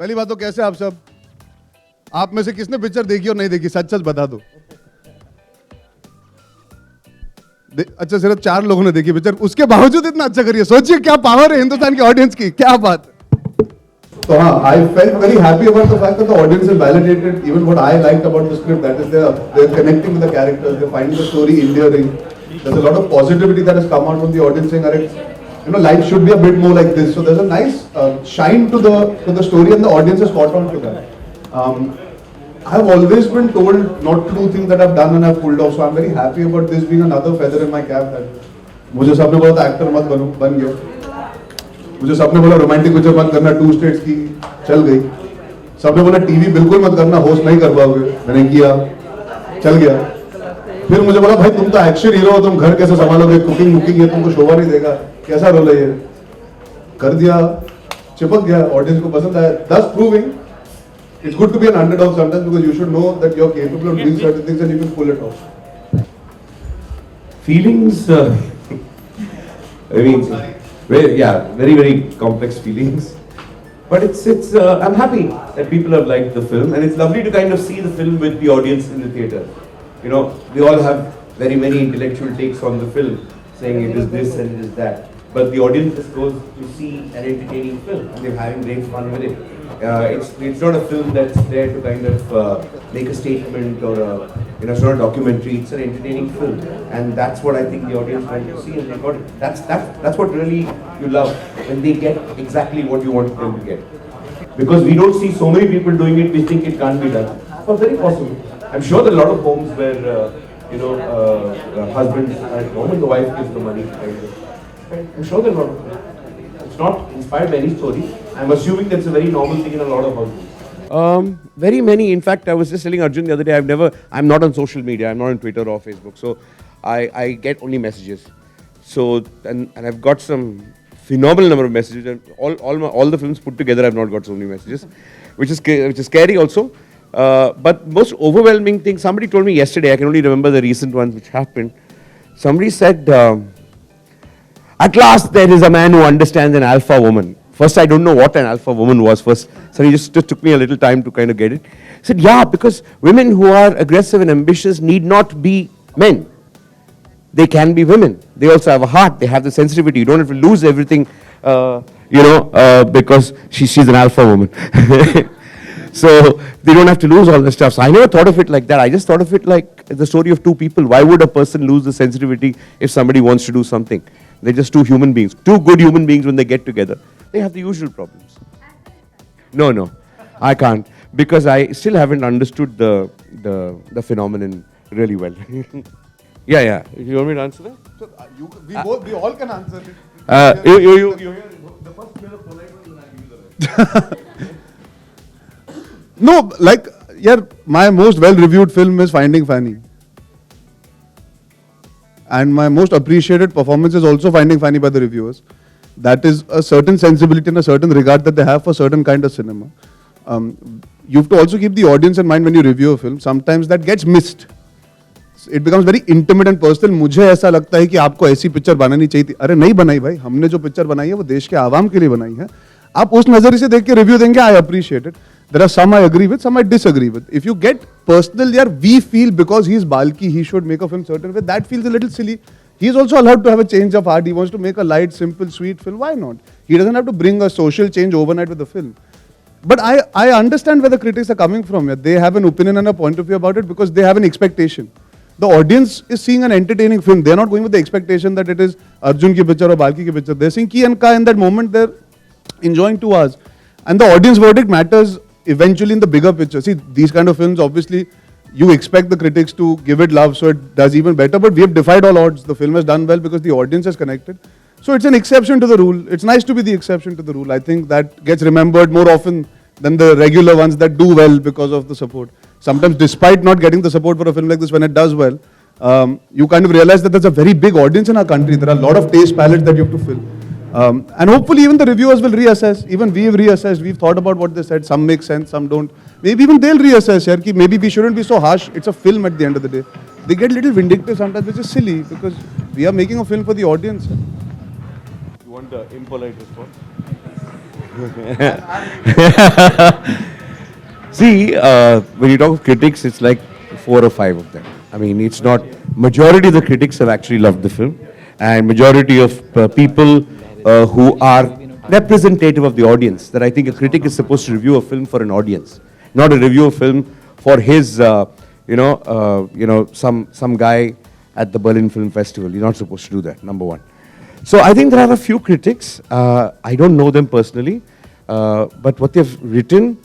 पहली बात तो कैसे आप सब, आप में से किसने पिक्चर देखी और नहीं देखी, सच सच बता दो। अच्छा सिर्फ 4 लोगों ने देखी पिक्चर, उसके बावजूद इतना अच्छा करिए। सोचिए क्या पावर है हिंदुस्तान की ऑडियंस की, क्या बात। So I felt very happy about the fact that the audience has validated even what I liked about the script. That is, they're connecting with the characters, they're finding the story endearing. There's a lot of positivity that has come out from the audience saying, you know, life should be a bit more like this. So there's a nice shine to the story, and the audience has caught on to that. I have always been told not to do things that I've done and I've pulled off. So I'm very happy about this being another feather in my cap. That मुझे सबने बोला था actor मत बनो, बन गया। मुझे सबने बोला रोमांटिक पिक्चर मत करना, 2 स्टेट्स की, चल गई। सबने बोला टीवी बिल्कुल मत करना, होस्ट नहीं कर पाओगे, मैंने किया, चल गया। फिर मुझे बोला भाई तुम तो एक्शन हीरो हो, तुम घर कैसे संभालोगे, कुकिंग वुकिंग है, तुमको शोभा नहीं देगा, कैसा रोल है ये, कर दिया, चिपक गया, ऑडियंस को पसंद आया। Thus proving it's good to be an underdog sometimes, because you should know that you're capable of doing certain things and you can pull it off. Feelings, I mean, very, very complex feelings. But I'm happy that people have liked the film, and it's lovely to kind of see the film with the audience in the theatre. You know, we all have very many intellectual takes on the film, saying it is this and it is that. But the audience just goes to see an entertaining film, and they're having great fun with it. It's not a film that's there to kind of make a statement or it's not a documentary. It's an entertaining film, and that's what I think the audience wants to see, and they got it. That's what really you love, when they get exactly what you want them to get. Because we don't see so many people doing it, we think it can't be done. But very possible. I'm sure there are a lot of homes where husbands are at home and the wife gives the money. I'm sure there are a lot of them. It's not inspired by any story. I'm assuming that's a very normal thing in a lot of houses. Very many. In fact, I was just telling Arjun the other day, I'm not on social media. I'm not on Twitter or Facebook. So I get only messages. So, and I've got some phenomenal number of messages. And all the films put together, I've not got so many messages, which is scary also. But most overwhelming thing, somebody told me yesterday, I can only remember the recent ones which happened. Somebody said, at last there is a man who understands an alpha woman. First, I don't know what an alpha woman was first. So he just took me a little time to kind of get it. He said, yeah, because women who are aggressive and ambitious need not be men. They can be women. They also have a heart. They have the sensitivity. You don't have to lose everything, because she's an alpha woman. So they don't have to lose all the stuff. So I never thought of it like that. I just thought of it like the story of 2 people. Why would a person lose the sensitivity if somebody wants to do something? They're just 2 human beings. 2 good human beings, when they get together, they have the usual problems. No, I can't, because I still haven't understood the phenomenon really well. Yeah. You want me to answer that? So, we all can answer it. You The first player of polite one, I'll give you the rest. No, like, my most well-reviewed film is Finding Fanny. And my most appreciated performance is also Finding Fanny by the reviewers. That is a certain sensibility and a certain regard that they have for certain kind of cinema. You have to also keep the audience in mind when you review a film. Sometimes that gets missed. It becomes very intimate and personal. मुझे ऐसा लगता है कि आपको ऐसी picture बनानी चाहिए थी। अरे नहीं बनाई भाई, हमने जो पिक्चर बनाई है वो देश के आवाम के लिए बनाई है। आप उस नजरिए से देख के रिव्यू देंगे, I appreciate it. There are some I agree with, some I disagree with. If you get personal, we feel because he's R.Balki, he should make a film certain way. That feels a little silly. He's also allowed to have a change of heart. He wants to make a light, simple, sweet film. Why not? He doesn't have to bring a social change overnight with the film. But I understand where the critics are coming from. They have an opinion and a point of view about it because they have an expectation. The audience is seeing an entertaining film. They're not going with the expectation that it is Arjun ki picture or R.Balki ki picture. They're seeing Ki and Ka in that moment. They're enjoying 2 hours. And the audience verdict matters eventually in the bigger picture. See, these kind of films, obviously, you expect the critics to give it love so it does even better. But we have defied all odds. The film has done well because the audience has connected. So it's an exception to the rule. It's nice to be the exception to the rule. I think that gets remembered more often than the regular ones that do well because of the support. Sometimes, despite not getting the support for a film like this, when it does well, you kind of realize that there's a very big audience in our country. There are a lot of taste palettes that you have to fill. And hopefully even the reviewers will reassess. Even we have reassessed. We've thought about what they said. Some make sense, some don't. Maybe even they'll reassess. Maybe we shouldn't be so harsh. It's a film at the end of the day. They get a little vindictive sometimes, which is silly because we are making a film for the audience. want the impolite response? See, when you talk of critics, it's like 4 or 5 of them. I mean, it's not, majority of the critics have actually loved the film, and majority of people who are representative of the audience, that I think a critic is supposed to review a film for an audience, not a review of film for his, some guy at the Berlin Film Festival. You're not supposed to do that, number one. So I think there are a few critics. I don't know them personally, but what they've written,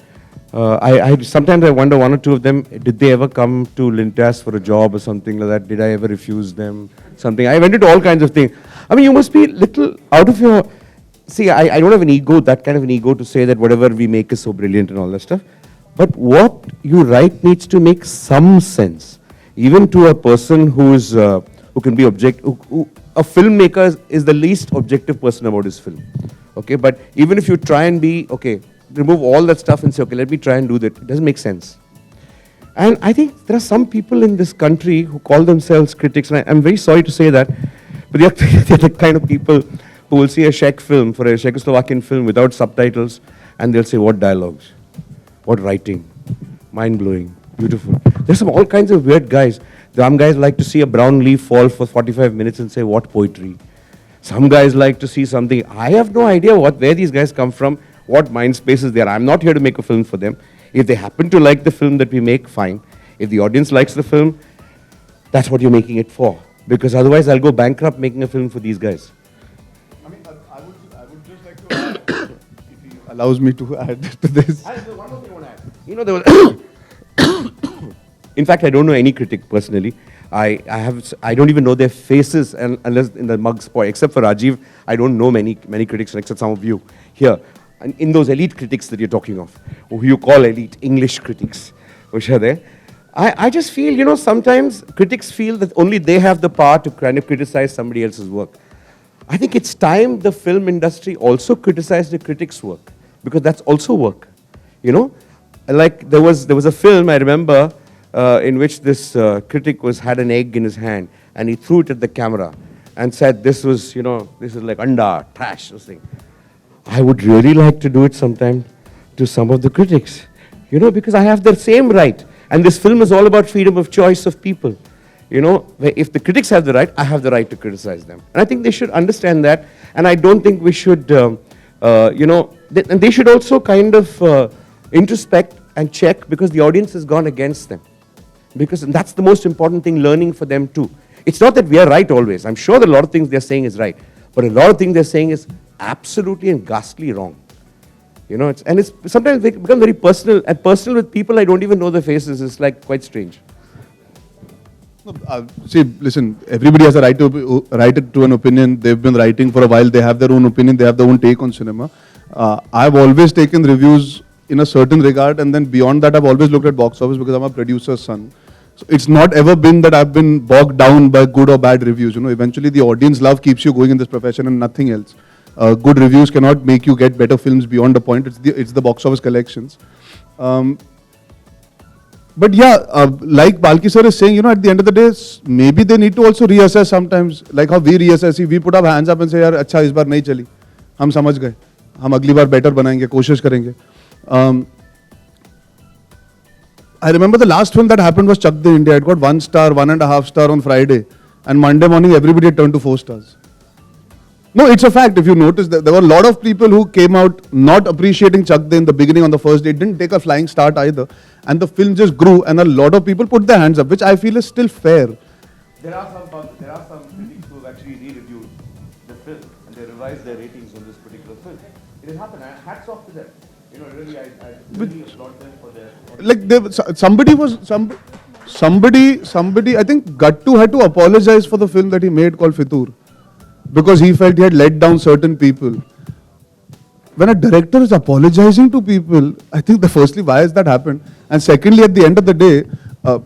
sometimes I wonder, one or two of them, did they ever come to Lintas for a job or something like that? Did I ever refuse them? Something. I went into all kinds of things. I mean, you must be little out of your... See, I don't have an ego, that kind of an ego to say that whatever we make is so brilliant and all that stuff. But what you write needs to make some sense. Even to a person who can be a filmmaker is the least objective person about his film. Okay, but even if you try and be, okay, remove all that stuff and say, okay, let me try and do that, it doesn't make sense. And I think there are some people in this country who call themselves critics, and I'm very sorry to say that, but they're the kind of people who will see a Czech film, for a Czechoslovakian film without subtitles, and they'll say, what dialogues, what writing, mind-blowing, beautiful. There's all kinds of weird guys. Some guys like to see a brown leaf fall for 45 minutes and say, what poetry. Some guys like to see something. I have no idea where these guys come from, what mind spaces they are. I'm not here to make a film for them. If they happen to like the film that we make, fine. If the audience likes the film, that's what you're making it for. Because otherwise I'll go bankrupt making a film for these guys. I mean, I would just like to add, if he allows me to add to this. One more thing I want to add. You know, there was in fact, I don't know any critic personally. I don't even know their faces unless in the mug spoil. Except for Rajiv, I don't know many critics except some of you here. And in those elite critics that you're talking of, who you call elite English critics, which are there, I just feel, you know, sometimes critics feel that only they have the power to kind of criticize somebody else's work. I think it's time the film industry also criticized the critics' work, because that's also work. You know, like there was a film I remember in which this critic had an egg in his hand and he threw it at the camera and said, this is like anda, trash, this thing. I would really like to do it sometime to some of the critics, you know, because I have the same right. And this film is all about freedom of choice of people. You know, if the critics have the right, I have the right to criticize them. And I think they should understand that. And I don't think we should, and they should also kind of introspect and check, because the audience has gone against them. Because that's the most important thing, learning for them too. It's not that we are right always. I'm sure that a lot of things they're saying is right. But a lot of things they're saying is absolutely and ghastly wrong. You know, it's sometimes they become very personal, and personal with people I don't even know their faces. It's like quite strange. See, listen, everybody has a right to an opinion. They've been writing for a while. They have their own opinion. They have their own take on cinema. I've always taken reviews in a certain regard, and then beyond that, I've always looked at box office, because I'm a producer's son. So it's not ever been that I've been bogged down by good or bad reviews. You know, eventually the audience love keeps you going in this profession and nothing else. Good reviews cannot make you get better films beyond a point. It's the box office collections. But yeah, like Balki sir is saying, you know, at the end of the day, maybe they need to also reassess sometimes, like how we reassess. We put our hands up and say, यार अच्छा इस बार नहीं चली, हम समझ गए, हम अगली बार better बनाएंगे, कोशिश करेंगे. I remember the last film that happened was Chak De India. It got 1 star, 1.5 star on Friday, and Monday morning everybody had turned to 4 stars. No, it's a fact. If you notice, there were a lot of people who came out not appreciating Chak De in the beginning on the first day. It didn't take a flying start either. And the film just grew, and a lot of people put their hands up, which I feel is still fair. There are some critics who have actually re-reviewed the film, and they revised their ratings on this particular film. It has happened. Hats off to them. You know, really, I really applaud them for their... Like, somebody, I think Gattu had to apologize for the film that he made called Fitur, because he felt he had let down certain people. When a director is apologizing to people, I think firstly, why has that happened? And secondly, at the end of the day,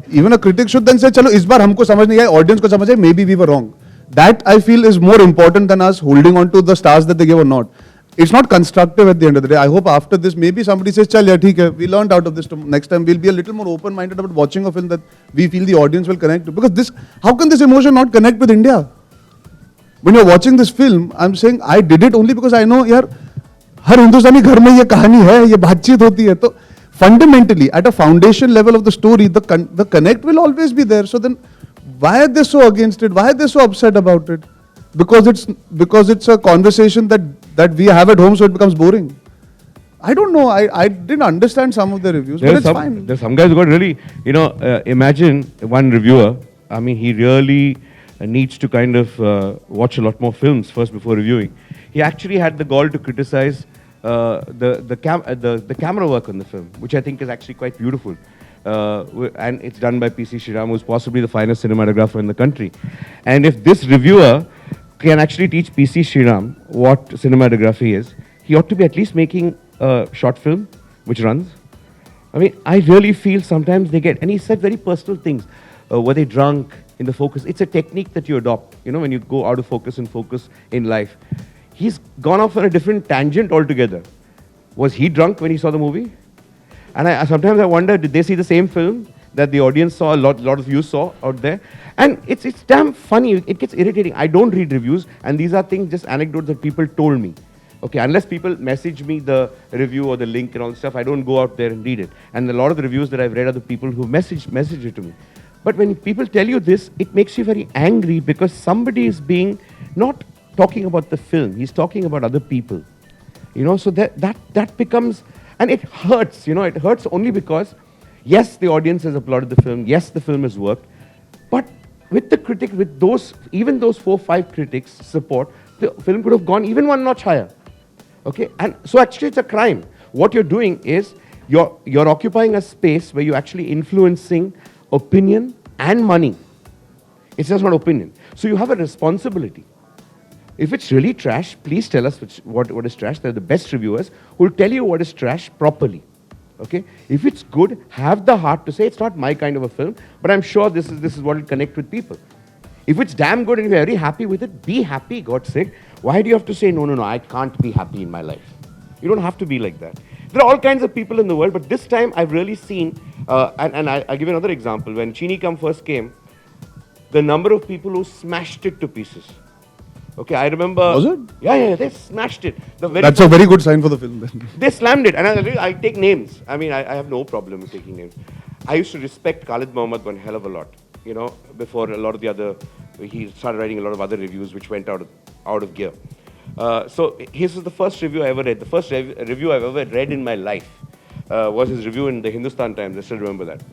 even a critic should then say, chalo, is baar humko samajh nahi aaya, audience ko samajh aaya, maybe we were wrong. That, I feel, is more important than us holding on to the stars that they give or not. It's not constructive at the end of the day. I hope after this, maybe somebody says, chal, yeah, theek hai, we learned out of this. Next time, we'll be a little more open-minded about watching a film that we feel the audience will connect to. Because how can this emotion not connect with India? When you're watching this film, I'm saying I did it only because I know, yaar, हर हिंदुस्तानी घर में ये कहानी है, ये बातचीत होती है. तो fundamentally, at a foundation level of the story, the connect will always be there. So then, why are they so against it? Why are they so upset about it? Because it's a conversation that we have at home, so it becomes boring. I don't know. I didn't understand some of the reviews, but it's fine. There's some guys who got really, imagine one reviewer. I mean, he really needs to kind of watch a lot more films first before reviewing. He actually had the gall to criticize the camera work on the film, which I think is actually quite beautiful. And it's done by P.C. Sriram, who's possibly the finest cinematographer in the country. And if this reviewer can actually teach P.C. Sriram what cinematography is, he ought to be at least making a short film which runs. I mean, I really feel sometimes they get, and he said very personal things. Were they drunk in the focus? It's a technique that you adopt, when you go out of focus and focus in life. He's gone off on a different tangent altogether. Was he drunk when he saw the movie? And sometimes I wonder, did they see the same film that the audience saw, a lot of you saw out there? And it's damn funny. It gets irritating. I don't read reviews, and these are things, just anecdotes that people told me. Okay, unless people message me the review or the link and all this stuff, I don't go out there and read it. And a lot of the reviews that I've read are the people who message it to me. But when people tell you this, it makes you very angry because somebody is being not talking about the film, he's talking about other people. So that becomes, and it hurts, it hurts only because, yes, the audience has applauded the film, yes, the film has worked, but with the critic, with those, even those 4 or 5 critics support, the film could have gone even one notch higher. Okay, and so actually it's a crime. What you're doing is, you're occupying a space where you're actually influencing opinion and money. It's just not opinion. So you have a responsibility. If it's really trash, please tell us what is trash. They're the best reviewers who will tell you what is trash properly. Okay? If it's good, have the heart to say it's not my kind of a film, but I'm sure this is what will connect with people. If it's damn good and you're very happy with it, be happy, God's sake. Why do you have to say, no, I can't be happy in my life? You don't have to be like that. There are all kinds of people in the world, but this time I've really seen, and I'll give you another example. When Chini Kam first came, the number of people who smashed it to pieces. Okay, I remember. Was it? Yeah, they smashed it. That's a very good sign for the film then. They slammed it, and I take names. I mean, I have no problem with taking names. I used to respect Khalid Mohammed one hell of a lot. Before a lot of the other, he started writing a lot of other reviews which went out of gear. So his was the first review I ever read. The first review I've ever read in my life was his review in the Hindustan Times. I still remember that.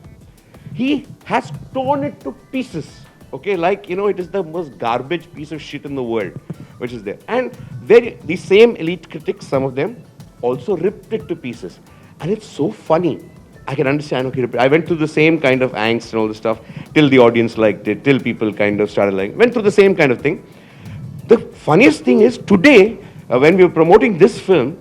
He has torn it to pieces. Okay, it is the most garbage piece of shit in the world, which is there. And the same elite critics, some of them, also ripped it to pieces. And it's so funny. I can understand, okay, I went through the same kind of angst and all this stuff, till the audience liked it, till people kind of started liking it. Went through the same kind of thing. The funniest thing is, today, when we were promoting this film,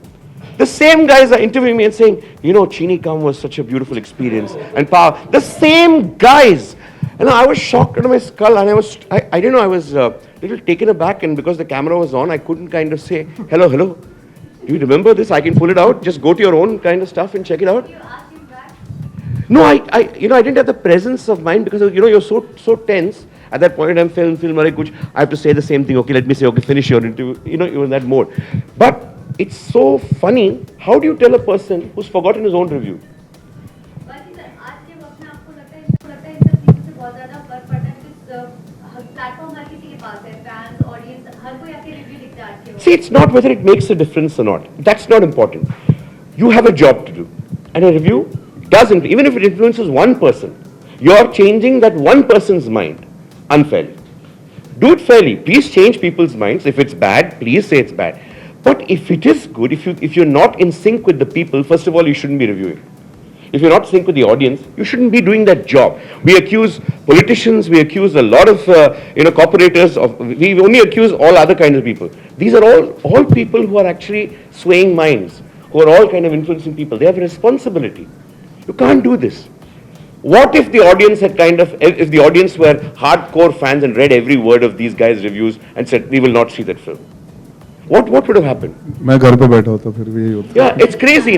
the same guys are interviewing me and saying, Chini Kam was such a beautiful experience. And power. The same guys. And I was shocked into my skull, and I didn't know, I was a little taken aback, and because the camera was on, I couldn't kind of say, hello, do you remember this? I can pull it out, just go to your own kind of stuff and check it out. Did you ask him back? No, I didn't have the presence of mind because, you're so tense. At that point in time, film, I have to say the same thing. Okay, let me say, okay, finish your interview. You're in that mode. But it's so funny. How do you tell a person who's forgotten his own review? See, it's not whether it makes a difference or not. That's not important. You have a job to do. And a review doesn't, even if it influences one person, you're changing that one person's mind unfairly. Do it fairly. Please change people's minds. If it's bad, please say it's bad. But if it is good, if you're not in sync with the people, first of all, you shouldn't be reviewing. If you're not in sync with the audience, you shouldn't be doing that job. We accuse politicians, we accuse a lot of corporators, we only accuse all other kinds of people. These are all people who are actually swaying minds, who are all kind of influencing people. They have a responsibility. You can't do this. What if the audience if the audience were hardcore fans and read every word of these guys' reviews and said, we will not see that film? What would have happened? मैं घर पे बैठा होता फिर भी यही होता. Yeah, it's crazy,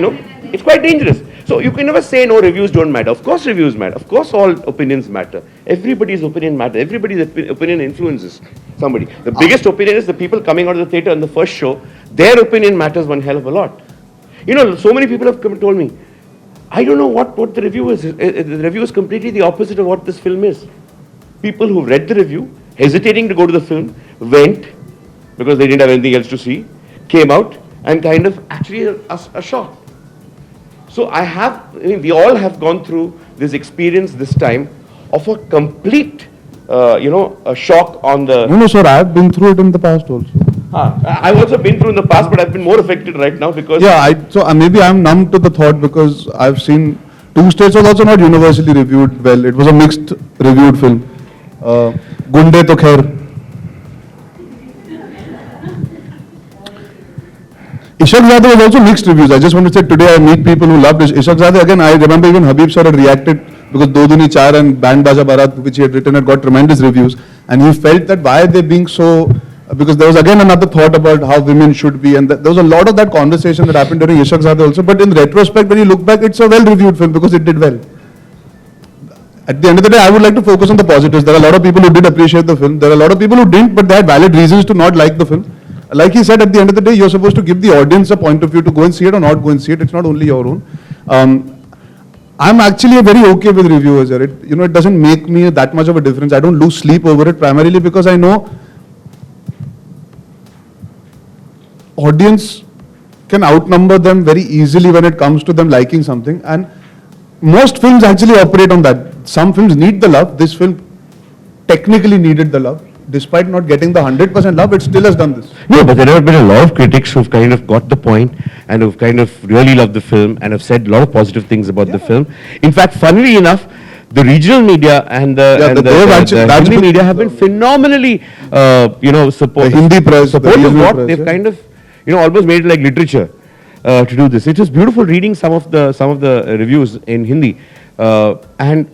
It's quite dangerous. So you can never say no, reviews don't matter. Of course reviews matter. Of course all opinions matter. Everybody's opinion matters. Everybody's opinion influences somebody. The biggest opinion is the people coming out of the theatre in the first show. Their opinion matters one hell of a lot. You know, so many people have come and told me, I don't know what the review is. The review is completely the opposite of what this film is. People who read the review, hesitating to go to the film, went because they didn't have anything else to see, came out and kind of actually a shock. So we all have gone through this experience this time of a complete, a shock on the... No, sir, I have been through it in the past also. I've also been through in the past, but I've been more affected right now because... Yeah, so maybe I'm numb to the thought because I've seen Two States was also not universally reviewed well. It was a mixed reviewed film. Gunde to khair. Ishaq Zadeh was also mixed reviews. I just want to say today I meet people who loved Ishaq Zadeh. Again, I remember even Habib sir had reacted because Do Duni Char and Band Baja Barat, which he had written, had got tremendous reviews. And he felt that why are they being so... Because there was again another thought about how women should be. And there was a lot of that conversation that happened during Ishaq Zadeh also. But in retrospect, when you look back, it's a well-reviewed film because it did well. At the end of the day, I would like to focus on the positives. There are a lot of people who did appreciate the film. There are a lot of people who didn't, but they had valid reasons to not like the film. Like he said, at the end of the day, you're supposed to give the audience a point of view to go and see it or not go and see it. It's not only your own. I'm actually very okay with reviewers. It doesn't make me that much of a difference. I don't lose sleep over it primarily because I know audience can outnumber them very easily when it comes to them liking something. And most films actually operate on that. Some films need the love. This film technically needed the love. Despite not getting the 100% love, it still has done this. No, but there have been a lot of critics who've kind of got the point and who've kind of really loved the film and have said a lot of positive things about the film. In fact, funnily enough, the regional media and the Hindi media have been phenomenally, supportive. The Hindi press, supportive. They've kind of, almost made it like literature to do this. It was beautiful reading some of the reviews in Hindi, and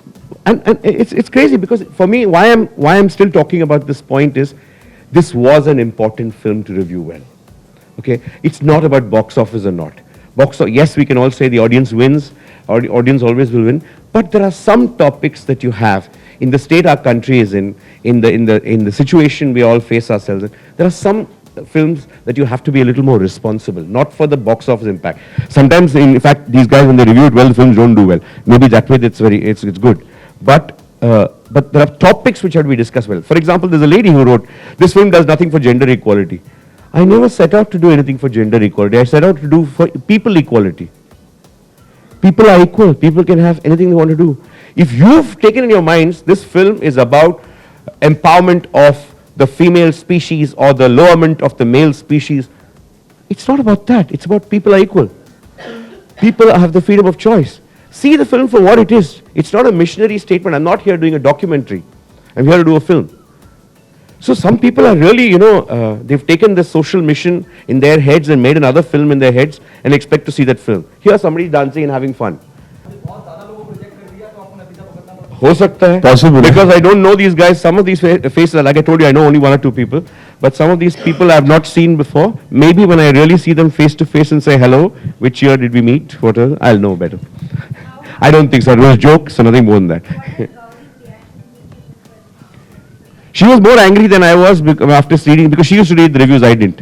it's crazy because for me, why I'm still talking about this point is, this was an important film to review well. Okay, it's not about box office or not. Yes, we can all say the audience wins, or the audience always will win. But there are some topics that you have in the state our country is in the situation we all face ourselves in. There are some films that you have to be a little more responsible, not for the box office impact. Sometimes, in fact, these guys when they review it well, the films don't do well. Maybe that way it's good. But there are topics which have to be discussed well. For example, there's a lady who wrote, this film does nothing for gender equality. I never set out to do anything for gender equality. I set out to do for people equality. People are equal. People can have anything they want to do. If you've taken in your minds, this film is about empowerment of the female species or the lowerment of the male species, it's not about that. It's about people are equal. People have the freedom of choice. See the film for what it is. It's not a missionary statement. I'm not here doing a documentary. I'm here to do a film. So some people are really, they've taken this social mission in their heads and made another film in their heads and expect to see that film. Here somebody dancing and having fun. Ho sakta hai. Possible. Because I don't know these guys. Some of these faces, like I told you, I know only one or two people. But some of these people I have not seen before. Maybe when I really see them face to face and say hello, which year did we meet, whatever, I'll know better. I don't think so. It was a joke, so nothing more than that. She was more angry than I was after reading, because she used to read the reviews, I didn't.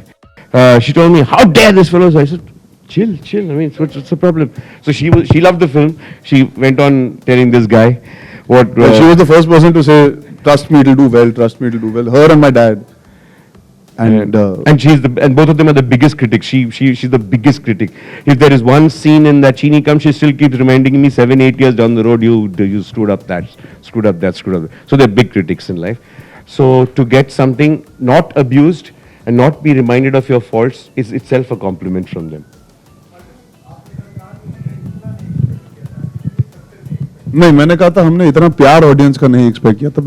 She told me, how dare this fellow? So I said, chill. I mean, what's the problem? So she loved the film. She went on telling this guy what... she was the first person to say, trust me, it'll do well, trust me, it'll do well. Her and my dad. And both of them are the biggest critics. She's the biggest critic. If there is one scene in that Chini comes, she still keeps reminding me 7-8 years down the road, you screwed up that. So they're big critics in life. So to get something not abused and not be reminded of your faults is itself a compliment from them. नहीं, मैंने कहा था हमने इतना प्यार audience का नहीं expect किया था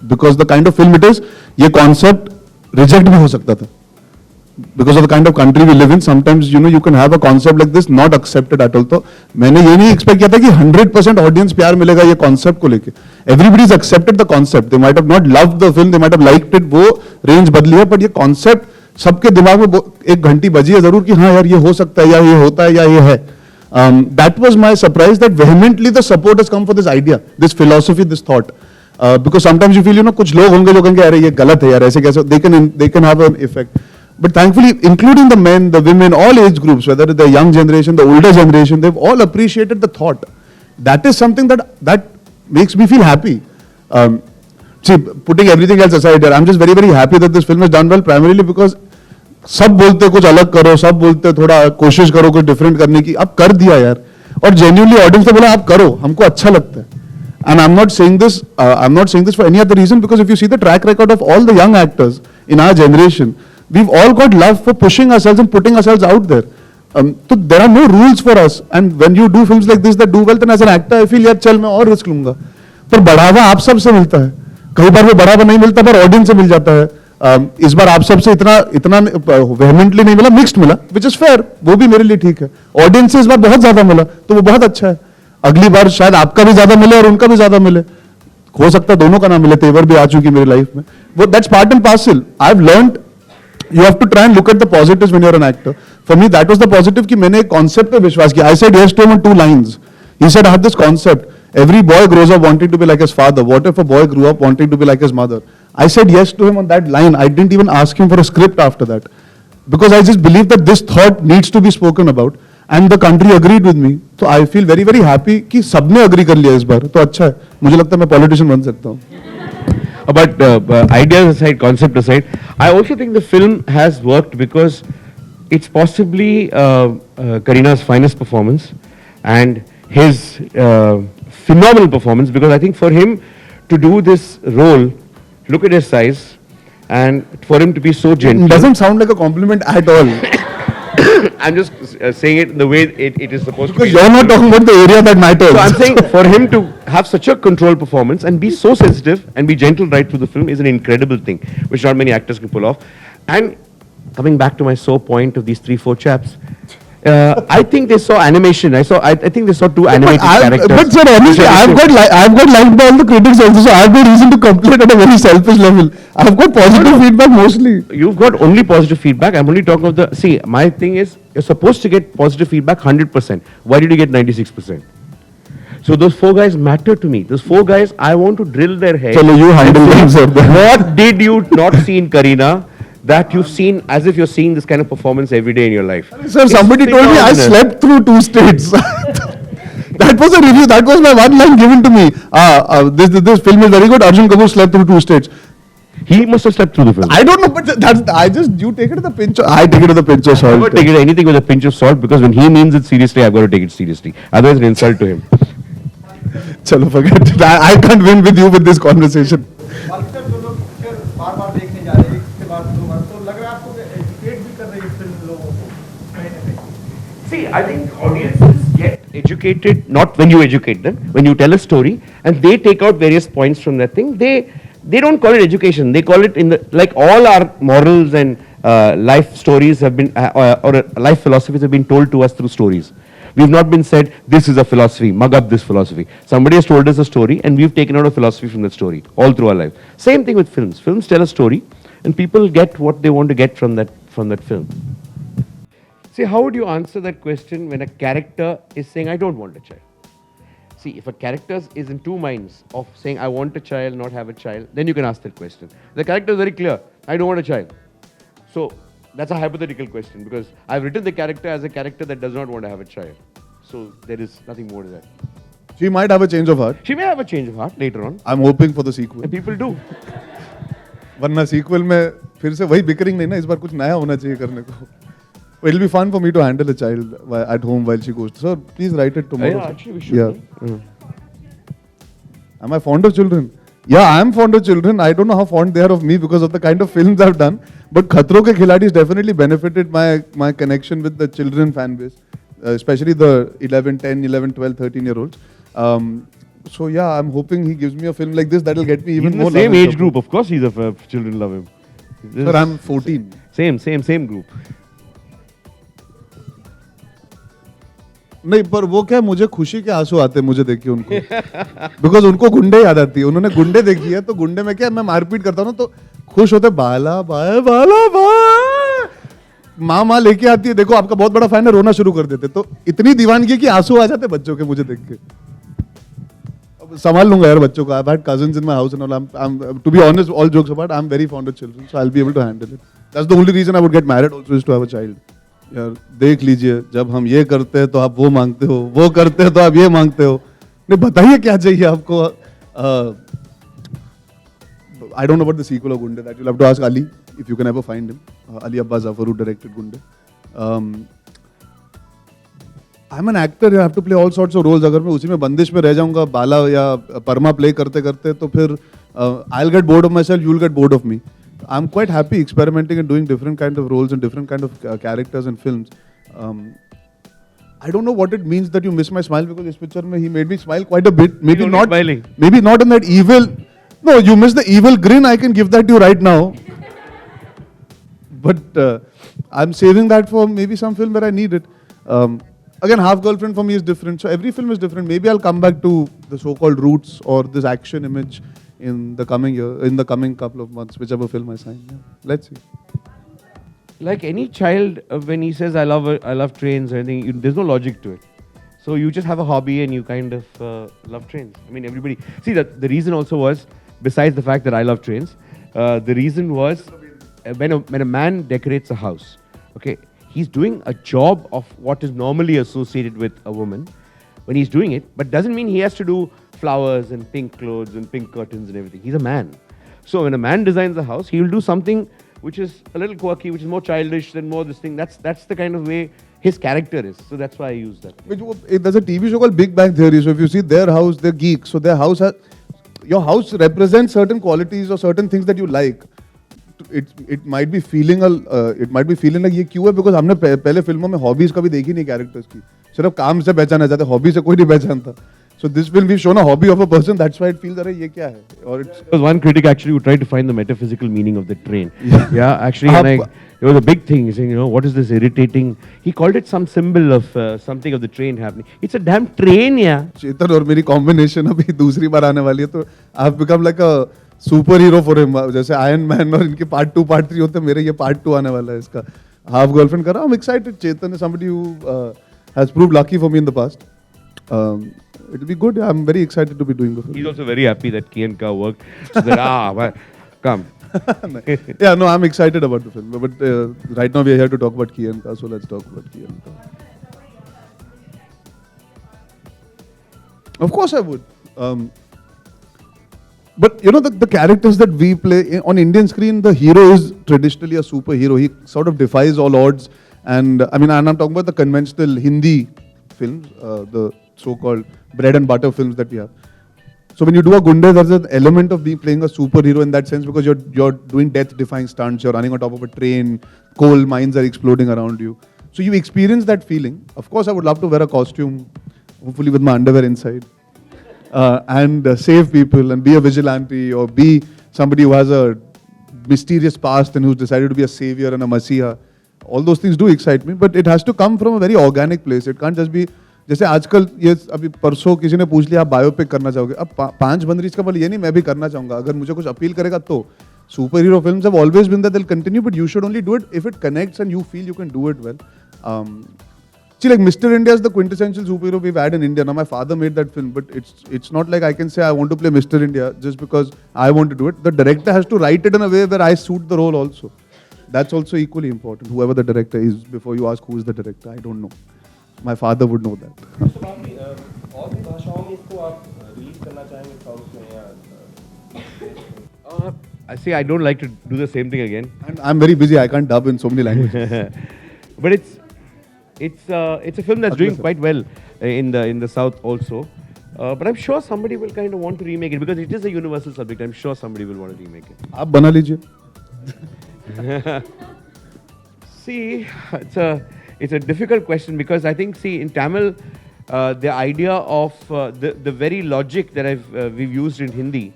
because the kind of film it is, ये concept reject भी हो सकता था. Because of the kind of country we live in, sometimes you can have a concept like this not accepted at all. तो मैंने ये नहीं expect किया था कि 100% audience प्यार मिलेगा ये concept को लेके. Everybody's accepted the concept. They might have not loved the film, they might have liked it. वो range बदली है, but ये concept सबके दिमाग में एक घंटी बजी है जरूर कि हाँ यार ये हो सकता है या ये होता है या ये है. That was my surprise that vehemently the support has come for this idea, this philosophy, this thought. Because sometimes you feel, कुछ लोग होंगे जो कहेंगे अरे ये गलत है यार ऐसे कैसे, they can have an effect. But thankfully, including the men, the women, all age groups, whether the young generation, the older generation, they've all appreciated the thought. That is something that makes me feel happy. See, putting everything else aside here, I'm just very, very happy that this film is done well, primarily because सब बोलते कुछ अलग करो, सब बोलते थोड़ा कोशिश करो कुछ डिफरेंट करने की, आप कर दिया यार, और genuinely ऑडियंस ने बोला आप करो, हमको अच्छा लगता है. And I'm not saying this for any other reason, because if you see the track record of all the young actors in our generation, we've all got love for pushing ourselves and putting ourselves out there. So there are no rules for us, and when you do films like this that do well, then as an actor I feel यार चल मैं और risk लूंगा. पर बढ़ावा आप सबसे मिलता है. कई बार वो बढ़ावा नहीं मिलता पर ऑडियंस से मिल जाता है. इस बार आप सबसे इतना वेहमेंटली नहीं मिला, मिक्स्ड मिला, विच इज फेयर, वो भी मेरे लिए ठीक है. ऑडियंस से इस बार बहुत ज्यादा मिला तो वो बहुत अच्छा है. अगली बार शायद आपका भी ज्यादा मिले और उनका भी ज्यादा मिले, हो सकता है दोनों का ना मिले. तेवर भी आ चुकी मेरी लाइफ में, वो that's part and parcel. I have learned you have to try and look at the positives when you're an actor. For me, that was the positive कि मैंने एक concept पे विश्वास किया. I said yes to him on 2 lines. He said I have this concept. Every boy grows up wanting to be like his father. What if a boy grew up wanting to be like his mother? I said yes to him on that line. I didn't even ask him for a script after that, because I just believe that this thought needs to be spoken about, and the country agreed with me. So I feel very, very happy कि सबने agree कर लिया इस बार. तो अच्छा है. मुझे लगता है मैं politician बन सकता हूँ. But ideas aside, concept aside, I also think the film has worked because it's possibly Karina's finest performance and his phenomenal performance, because I think for him to do this role, look at his size, and for him to be so gentle. It doesn't sound like a compliment at all. I'm just saying it in the way it is supposed to be. Because you're not talking about the area that matters. So I'm saying for him to have such a controlled performance and be so sensitive and be gentle right through the film is an incredible thing, which not many actors can pull off. And coming back to my sore point of these 3-4 chaps, I think they saw animation. I think they saw 2 animated characters. But sir, honestly, I've got liked by all the critics also, so I have no reason to complain at a very selfish level. I've got positive feedback mostly. You've got only positive feedback. I'm only talking of the... See, my thing is, you're supposed to get positive feedback 100%. Why did you get 96%? So those 4 guys matter to me. Those 4 guys, I want to drill their head. Chalo, you handle them, sir. What did you not see in Kareena that you've seen as if you're seeing this kind of performance every day in your life? Sir, somebody told me I slept through 2 states. That was a review. That was my one line given to me. This film is very good. Arjun Kapoor slept through 2 states. He must have slept through the film. I don't know, but you take it with a pinch of, I take it with a pinch of salt. I never take it anything with a pinch of salt, because when he means it seriously, I've got to take it seriously. Otherwise, it's an insult to him. Chalo, forget it. I can't win with you with this conversation. See, I think audiences get educated not when you educate them, when you tell a story and they take out various points from that thing. They don't call it education. They call it like all our morals and life stories have been, or life philosophies have been told to us through stories. We've not been said, this is a philosophy, mug up this philosophy. Somebody has told us a story and we've taken out a philosophy from that story all through our life. Same thing with films. Films tell a story and people get what they want to get from that film. See, how would you answer that question when a character is saying, I don't want a child? See, if a character is in 2 minds of saying, I want a child, not have a child, then you can ask that question. The character is very clear, I don't want a child. So, that's a hypothetical question, because I've written the character as a character that does not want to have a child. So, there is nothing more to that. She might have a change of heart. She may have a change of heart later on. I'm hoping for the sequel. And people do. वरना sequel में फिर से वही bickering नहीं ना, इस बार कुछ नया होना चाहिए करने को. It'll be fun for me to handle a child at home while she goes. So please write it tomorrow. Yeah, actually we should. Yeah. Am I fond of children? Yeah, I am fond of children. I don't know how fond they are of me because of the kind of films I've done. But Khatron Ke Khiladi has definitely benefited my connection with the children fan base, especially the 11, 10, 11, 12, 13-year-olds. So yeah, I'm hoping he gives me a film like this that'll get me even more. He's in the same age group. Of course, children love him. Sir, I'm 14. Same group. नहीं, पर वो क्या, मुझे खुशी के आंसू आते हैं मुझे देख के उनको, बिकॉज उनको गुंडे याद आती है. उन्होंने गुंडे देखी है तो गुंडे में क्या, मैं मारपीट करता हूँ तो खुश होते, बाला बाय बाला बाय, माँ लेके आती है, देखो आपका बहुत बड़ा फैन है, रोना शुरू कर देते. तो इतनी दीवानगी कि आंसू आ जाते बच्चों के मुझे देख के. अब संभाल लूंगा यार बच्चों को. I have had cousins in my house and all. To be honest, all jokes apart, I am very fond of children, so I will be able to handle it. That's the only reason I would get married also is to have a child. यार देख लीजिए जब हम ये करते हैं तो आप वो मांगते हो, वो करते हैं तो आप ये मांगते हो. नहीं बताइए क्या चाहिए आपको. I don't know about the sequel of Gunde. That you'll have to ask Ali if you can ever find him. Ali Abbas Zafar who directed Gunde. I'm an actor. I have to play all sorts of roles. अगर मैं उसी में बंदिश में रह जाऊंगा बाला या परमा play करते करते तो फिर I'll get bored of myself. You'll get bored of me. I'm quite happy experimenting and doing different kind of roles and different kind of characters in films. I don't know what it means that you miss my smile because this picture he made me smile quite a bit. Maybe You're not smiling. Maybe not in that evil. No, you miss the evil grin. I can give that to you right now. But I'm saving that for maybe some film where I need it. Again, Half Girlfriend for me is different. So every film is different. Maybe I'll come back to the so-called roots or this action image in the coming year, in the coming couple of months, whichever film I sign. Yeah. Let's see. Like any child, when he says I love trains or anything, there's no logic to it. So you just have a hobby and you kind of love trains. I mean, everybody. See, the reason also was, besides the fact that I love trains, the reason was when a man decorates a house, okay, he's doing a job of what is normally associated with a woman when he's doing it, but doesn't mean he has to do flowers and pink clothes and pink curtains and everything. He's a man. So when a man designs a house, he will do something which is a little quirky, which is more childish than more this thing. That's the kind of way his character is. So that's why I use that. There's a TV show called Big Bang Theory. So if you see their house, they're geeks. So their house has, your house represents certain qualities or certain things that you like. It might be feeling like ये क्यों है because हमने पहले फिल्मों में hobbies कभी देखी नहीं characters की. सिर्फ काम से पहचाना जाते, hobby से कोई नहीं पहचानता. So this film we've shown a hobby of a person. That's why it feels अरे ये क्या है? Or it's There was one critic actually who tried to find the metaphysical meaning of the train. Yeah, actually, and it was a big thing. Saying, what is this irritating? He called it some symbol of something of the train happening. It's a damn train, yeah. चेतन और मेरी combination अभी दूसरी बार आने वाली है तो I've become like a super hero for him. जैसे iron man और इनके पार्ट 2 पार्ट 3 होते हैं, मेरे ये पार्ट 2 आने वाला है इसका. हाफ गर्लफ्रेंड कर रहा हूँ. I'm excited. Chetan is somebody who has proved lucky for me in the past. It'll be good. I'm very excited to be doing the film. He's also very happy that Kian Ka worked. So that, come. Yeah, no, I'm excited about the film. But right now we are here to talk about Kian Ka, so let's talk about Kian Ka. Of course I would. But the characters that we play on Indian screen, the hero is traditionally a superhero. He sort of defies all odds. And I'm talking about the conventional Hindi films, the so-called bread and butter films that we have. So when you do a Gunde, there's an element of playing a superhero in that sense because you're doing death-defying stunts. You're running on top of a train. Coal mines are exploding around you. So you experience that feeling. Of course, I would love to wear a costume, hopefully with my underwear inside. And save people and be a vigilante or be somebody who has a mysterious past and who's decided to be a savior and a messiah. All those things do excite me, but it has to come from a very organic place. It can't just be, जैसे आजकल ये अभी परसों किसी ने पूछ लिया आप बायोपिक करना चाहोगे, अब 5 बंदरी इसका बोले ये नहीं मैं भी करना चाहूँगा, अगर मुझे कुछ अपील करेगा तो. Super hero films have always been that they'll continue, but you should only do it if it connects and you feel you can do it well. See, like Mr. India is the quintessential superhero we've had in India. Now, my father made that film, but it's not like I can say I want to play Mr. India just because I want to do it. The director has to write it in a way where I suit the role also. That's also equally important. Whoever the director is, before you ask who is the director, I don't know. My father would know that. और भी भाषाओं में इसको आप release करना चाहेंगे south में या I see. I don't like to do the same thing again. And I'm very busy. I can't dub in so many languages. But it's a film that's doing quite well in the South also. But I'm sure somebody will kind of want to remake it because it is a universal subject. I'm sure somebody will want to remake it. आप बना लीजिए. See, it's a difficult question because I think, in Tamil, the idea of the very logic that we've used in Hindi,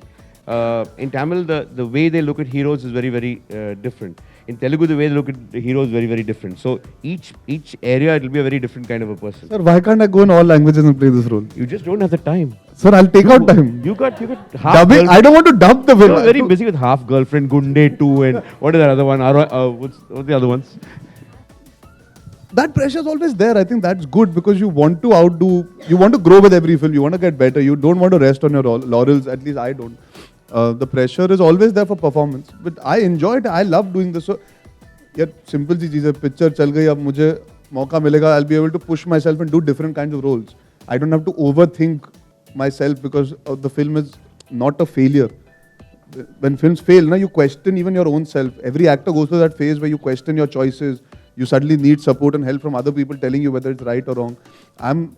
in Tamil, the way they look at heroes is very, very different. In Telugu, the way they look at the heroes is very, very different. So each area, it will be a very different kind of a person. Sir, why can't I go in all languages and play this role? You just don't have the time. Sir, I'll take out time. You got half. Dubbing, I don't want to dub the film. You're very busy with Half Girlfriend, Gunde 2, and what is that other one? What's the other ones? That pressure is always there. I think that's good because you want to grow with every film. You want to get better. You don't want to rest on your laurels. At least I don't. The pressure is always there for performance. But I enjoy it. I love doing this. So यार simple सी चीज़ है, picture चल गई, अब मुझे मौका मिलेगा, I'll be able to push myself and do different kinds of roles. I don't have to overthink myself because the film is not a failure. When films fail, na, you question even your own self. Every actor goes through that phase where you question your choices. You suddenly need support and help from other people telling you whether it's right or wrong.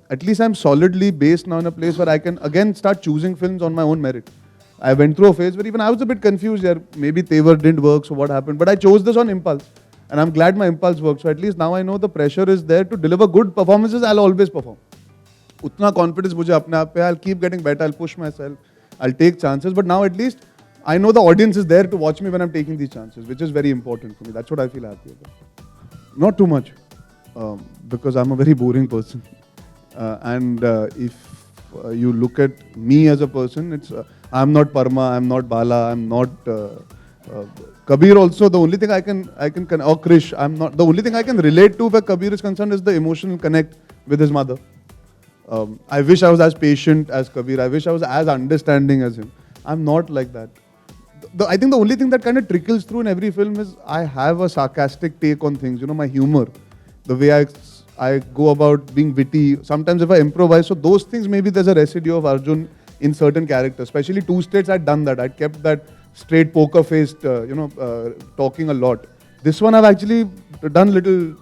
At least I'm solidly based now in a place where I can again start choosing films on my own merit. I went through a phase where even I was a bit confused here. Maybe Tevar didn't work, so what happened? But I chose this on impulse. And I'm glad my impulse worked. So at least now I know the pressure is there to deliver good performances. I'll always perform. Utna confidence मुझे अपने आप पे, I'll keep getting better, I'll push myself, I'll take chances. But now at least I know the audience is there to watch me when I'm taking these chances, which is very important for me. That's what I feel happy about. Not too much, because I'm a very boring person. If you look at me as a person, it's I'm not Parma, I'm not Bala, I'm not Kabir. Also, the only thing I can or Krish, I'm not. The only thing I can relate to where Kabir is concerned is the emotional connect with his mother. I wish I was as patient as Kabir. I wish I was as understanding as him. I'm not like that. I think the only thing that kind of trickles through in every film is I have a sarcastic take on things. You know, my humor, the way I go about being witty. Sometimes if I improvise, so those things, maybe there's a residue of Arjun in certain characters. Especially Two States, I'd done that. I'd kept that straight poker faced, talking a lot. This one I've actually done little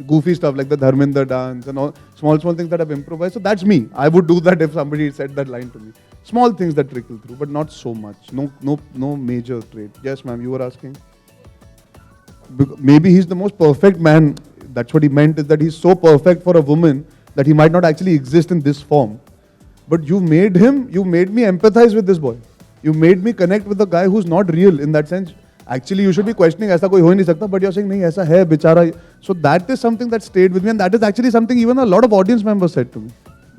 goofy stuff like the Dharminder dance and all small things that I've improvised. So that's me. I would do that if somebody said that line to me. Small things that trickle through, but not so much. No major trait. Yes, ma'am, you were asking. Maybe he's the most perfect man. That's what he meant, is that he's so perfect for a woman that he might not actually exist in this form. But you made me empathize with this boy. You made me connect with the guy who's not real in that sense. Actually, you should be questioning, ऐसा कोई हो ही नहीं सकता, but you're saying, नहीं ऐसा है बेचारा. So that is something that stayed with me, and that is actually something even a lot of audience members said to me.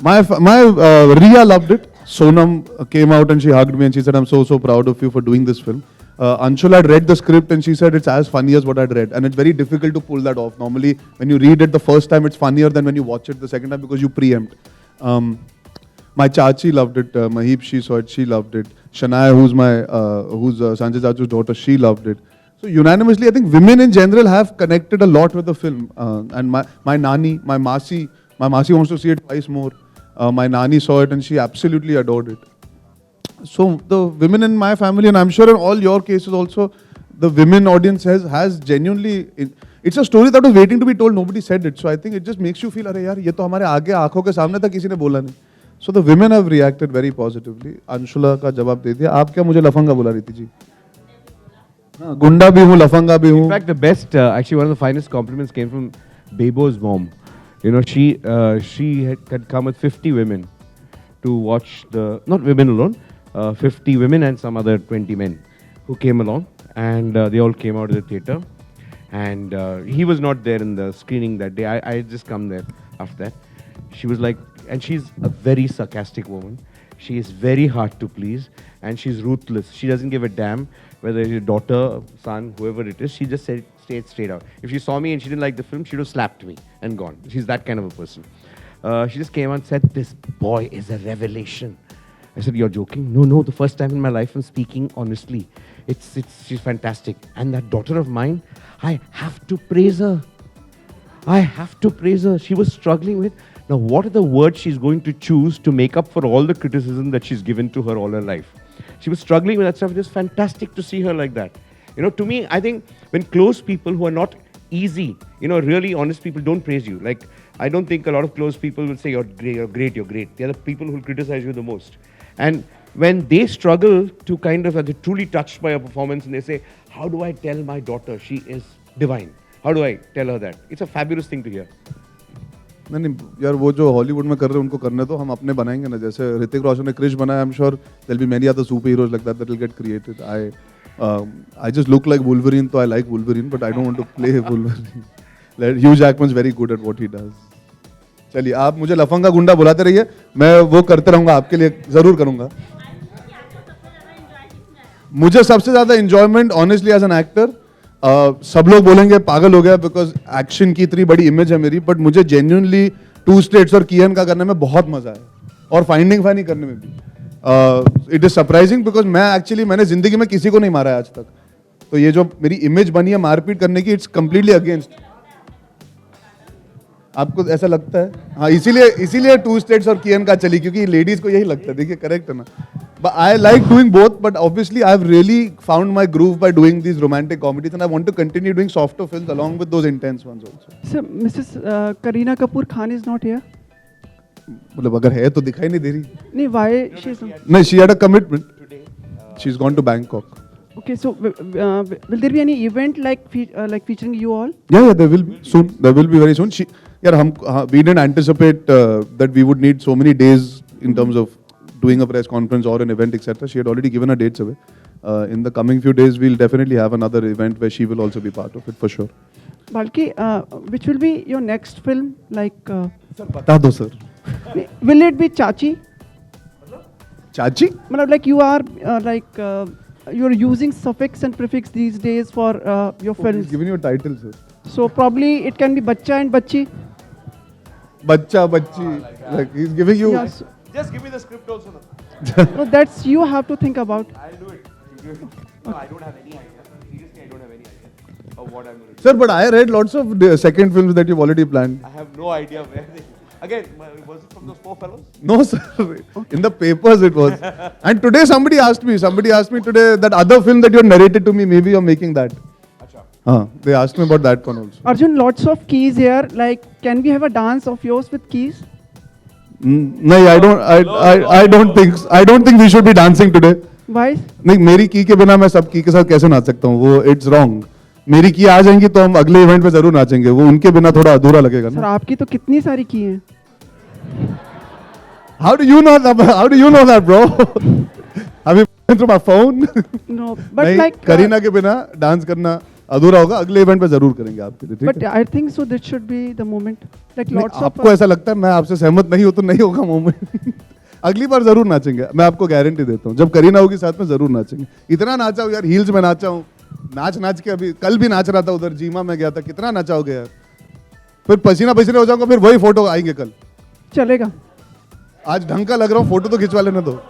My Riya loved it. Sonam came out and she hugged me and she said, I'm so proud of you for doing this film. Anshul had read the script and she said it's as funny as what I'd read. And it's very difficult to pull that off. Normally, when you read it the first time, it's funnier than when you watch it the second time because you preempt. My Chachi loved it. Mahib, she saw it. She loved it. Shania, who's Sanjay Chachu's daughter, she loved it. So unanimously, I think women in general have connected a lot with the film. And my Nani, my Masi wants to see it twice more. My Nani saw it and she absolutely adored it. So the women in my family, and I'm sure in all your cases also, the women audience has genuinely, it's a story that was waiting to be told. Nobody said it. So I think it just makes you feel, अरे यार ये तो हमारे आगे आंखों के सामने था, किसी ने बोला नहीं. So the women have reacted very positively. Anshula का जवाब दे दिया. आप क्या मुझे लफंगा बुला रही थी जी? हाँ, गुंडा भी हूँ, लफंगा भी हूँ. In fact, the best, actually one of the finest compliments came from Bebo's mom. You know, she had come with 50 women to watch not women alone, 50 women and some other 20 men who came along, and they all came out of the theatre. And he was not there in the screening that day. I had just come there after that. She was like, and she's a very sarcastic woman. She is very hard to please, and she's ruthless. She doesn't give a damn whether it's your daughter, son, whoever it is. She just stayed straight out. If she saw me and she didn't like the film, she would have slapped me and gone. She's that kind of a person. She just came out and said, "This boy is a revelation." I said, "You're joking?" No, the first time in my life I'm speaking honestly. She's fantastic. And that daughter of mine, I have to praise her. I have to praise her. She was struggling with, now what are the words she's going to choose to make up for all the criticism that she's given to her all her life? She was struggling with that stuff. It was fantastic to see her like that. You know, to me, I think when close people who are not easy, you know, really honest people don't praise you. Like, I don't think a lot of close people will say, you're great, you're great. They're the people who will criticize you the most. And when they struggle to kind of, they're truly touched by a performance and they say, how do I tell my daughter she is divine? How do I tell her that? It's a fabulous thing to hear. नहीं यार, वो जो Hollywood में कर रहे हैं उनको करने दो, हम अपने बनाएंगे ना. जैसे ऋतिक रोशन ने क्रिश बनाया, I am sure there will be many other super heroes like that will get created. I just look like Wolverine, so I like Wolverine, but I don't want to play Wolverine. Hugh Jackman's very good at what he does. चलिए, आप मुझे लफंगा गुंडा बुलाते रहिए, मैं वो करते रहूँगा, आपके लिए जरूर करूँगा. मुझे सबसे ज़्यादा enjoyment honestly as an actor, सब लोग बोलेंगे पागल हो गया बिकॉज एक्शन की इतनी बड़ी इमेज है मेरी, बट मुझे जेन्युइनली टू स्टेट्स और कियन का करने में बहुत मजा आया और फाइंडिंग फनी करने में भी. इट इज सरप्राइजिंग बिकॉज मैंने जिंदगी में किसी को नहीं मारा है आज तक. तो ये जो मेरी इमेज बनी है मारपीट करने की, इट्स कंप्लीटली अगेंस्ट. आपको ऐसा लगता है? हाँ, इसीलिए 2 स्टेट्स और कियन का चली, क्योंकि लेडीज को यही लगता है. देखिए करेक्ट है ना. But I like doing both, but obviously I've really found my groove by doing these romantic comedies, and I want to continue doing softer films along with those intense ones also. Sir, Mrs. Kareena Kapoor Khan is not here. मतलब अगर है तो दिखाई नहीं दे रही. No, why she is not? No, she had a commitment. She's gone to Bangkok. Okay, so will there be any event like featuring you all? Yeah, there will be soon. There will be very soon. We didn't anticipate that we would need so many days in terms of doing a press conference or an event, etc. She had already given her dates away. In the coming few days, we'll definitely have another event where she will also be part of it for sure. Balki, which will be your next film? Like, Sir, bata do sir. will it be Chachi? Chachi? Matlab, like you are you're using suffix and prefix these days for your He's films. given you a title, sir. So probably it can be Bachcha and Bachchi. Bacha, bachi. Like he's giving you. Yes. Just give me the script also. No? No, that's you have to think about. I'll do it. No, I don't have any idea. Seriously, I don't have any idea of what I'm going to do. Sir, but I read lots of the second films that you've already planned. I have no idea where they... Again, was it from those 4 fellows? No, sir. In the papers it was. And today somebody asked me today that other film that you narrated to me, maybe you're making that. Acha. They asked me about that one also. Arjun, lots of keys here. Like, can we have a dance of yours with keys? No, I don't think we should be dancing today. Why? नहीं, मेरी की के बिना मैं सब की के साथ कैसे नाच सकता हूँ? वो इट्स रॉन्ग. मेरी की आ जाएंगी तो हम अगले इवेंट पे जरूर नाचेंगे. वो उनके बिना थोड़ा अधूरा लगेगा सर ना. आपकी तो कितनी सारी की हैं. How do you know that, bro? Have you been through my phone? No, but नहीं, like. करीना के बिना डांस करना अधूरा होगा. अगले इवेंट पे जरूर करेंगे आपके लिए. ठीक But है? I think so. That should be the moment. Like नहीं, lots of. आपको ऐसा लगता है मैं आपसे सहमत नहीं हूं तो नहीं होगा मोमेंट. अगली बार जरूर नाचेंगे. मैं आपको गारंटी देता हूँ. जब करीना होगी साथ में जरूर नाचेंगे. इतना नाचा हूँ यार, हील्स में नाचा हूँ. नाच के अभी कल भी नाच रहा था उधर जीमा में गया था. कितना नाचाओगे यार? फिर पसीना हो जाऊंगा. फिर वही फोटो आएंगे कल. चलेगा. आज ढंग का लग रहा हूँ, फोटो तो खिंचवा लेने दो.